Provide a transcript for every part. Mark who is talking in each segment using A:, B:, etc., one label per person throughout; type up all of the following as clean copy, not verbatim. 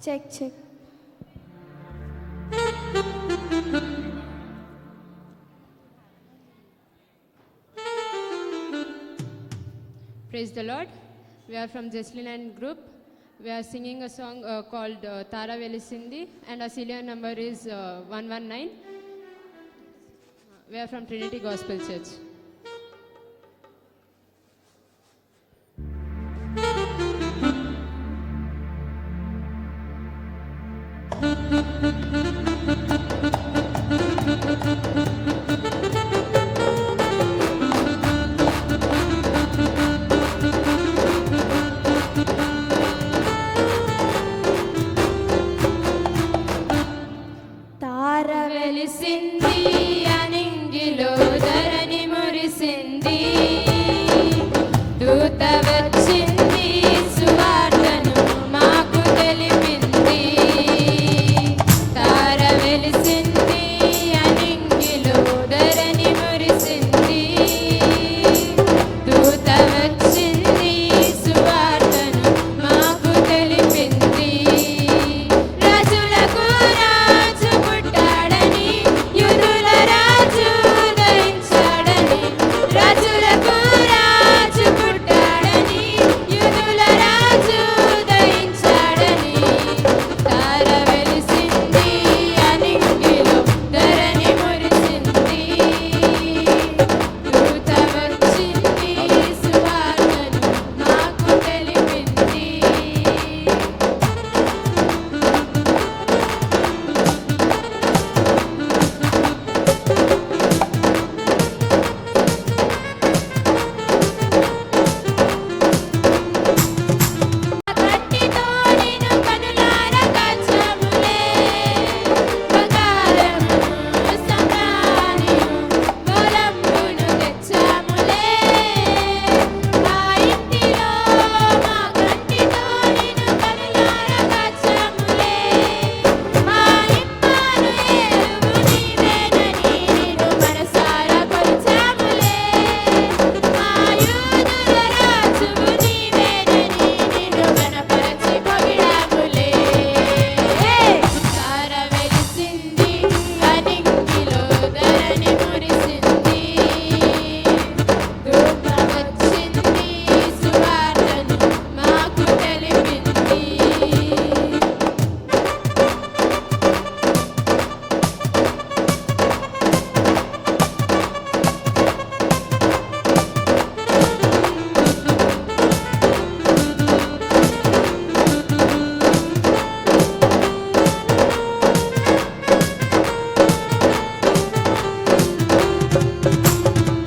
A: Check.
B: Praise the Lord. We are from Jesslyn and group. We are singing a song called Tara Velisindi, and our serial number is 119. We are from Trinity Gospel Church.
A: వెలిసింది అనింగిలో ధరణి మురిసింది, దూత వచ్చింది సువార్తను మాకు తెలిపింది. తార వెలిసింది అనింగిలో ధరణి మురిసింది, దూత వచ్చింది సువార్తను మాకు తెలిపింది. రాజులకు రాజు పుట్టాడని, యూదుల రాజు ఉదయించాడని, రాజులకు రాజు పుట్టాడని, యూదుల రాజు ఉదయించాడని. తార వెలిసింది అనింగిలో ధరణి మురిసింది, దూత వచ్చింది సువార్తను మాకు తెలిపింది. కట్టితో నిన్ను కనులార కాచాములే, బంగారమును సమ్రాణియు గోళంబును తెచ్చాములే. ఆ ఇంటిలో మా కంటితో నిన్ను కనులార కాచాములే, ఆ ఇమ్మానుయేలు నీవేనని నిన్ను మనసారా కొలిచాములే. మా యూదుల రాజువు నీవేనని నిన్ను గణపరచి పొగిడాములే. తార వెలిసింది అనింగిలో ధరణి మురిసింది, దూత వచ్చింది సువార్తను మాకు తెలిపింది.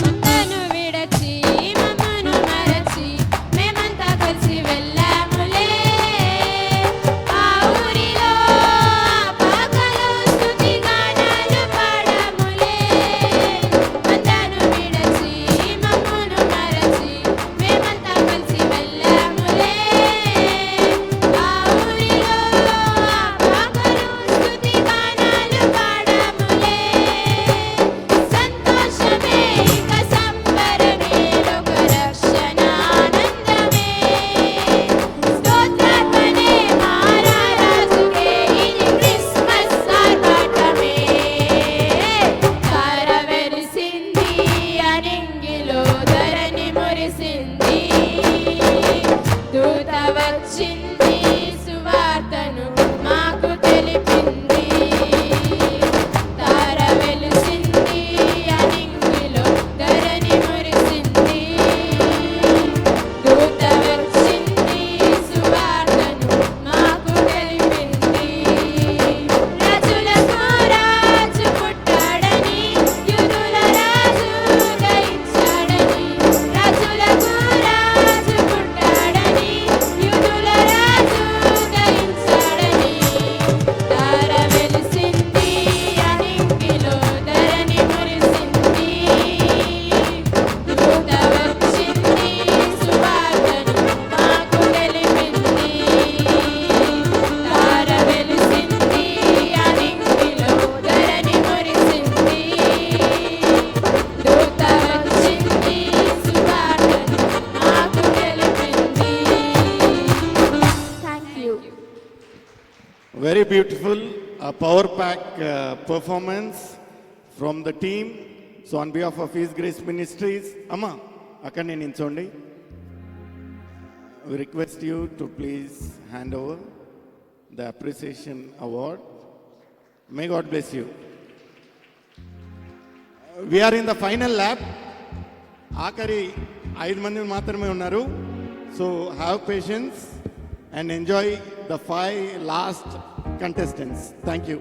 A: మమ్మను విడచి మమ్మను మరచి మేమంతా కలిసి వెళ్ళాములే. ఆ ఊరిలో ఆ పాకలో స్తుతి గానాలు పాడాములే. మమ్మను విడచి మమ్మను మరచి మేమంతా కలిసి వెళ్ళాములే. ఆ ఊరిలో ఆ పాకలో స్తుతి గానాలు పాడాములే. సంతోషమే ఇక సంబరమే లోక రక్షణ ఆనందమే, స్తోత్రార్పణే మా రారాజుకే ఇది క్రిస్మస్ ఆర్భాటమే. తార వెలిసింది అనింగిలో ధరణి మురిసింది, దూత వచ్చింది సువార్తను మాకు తెలిపింది. తార వెలిసింది అనింగిలో ధరణి మురిసింది, దూత వచ్చింది సువార్తను మాకు తెలిపింది. రాజులకు రాజు పుట్టాడని, యూదుల రాజు ఉదయించాడని, రాజులకు రాజు పుట్టాడని, యూదుల రాజు
C: Very beautiful, power pack performance from the team. So on behalf of His Grace Ministries, Amma, akkane ninchondi. We request you to please hand over the appreciation award. May God bless you. We are in the final lap. ఆఖరి 5 మంది మాత్రమే ఉన్నారు. So have patience and enjoy the 5 last contestants. Thank you.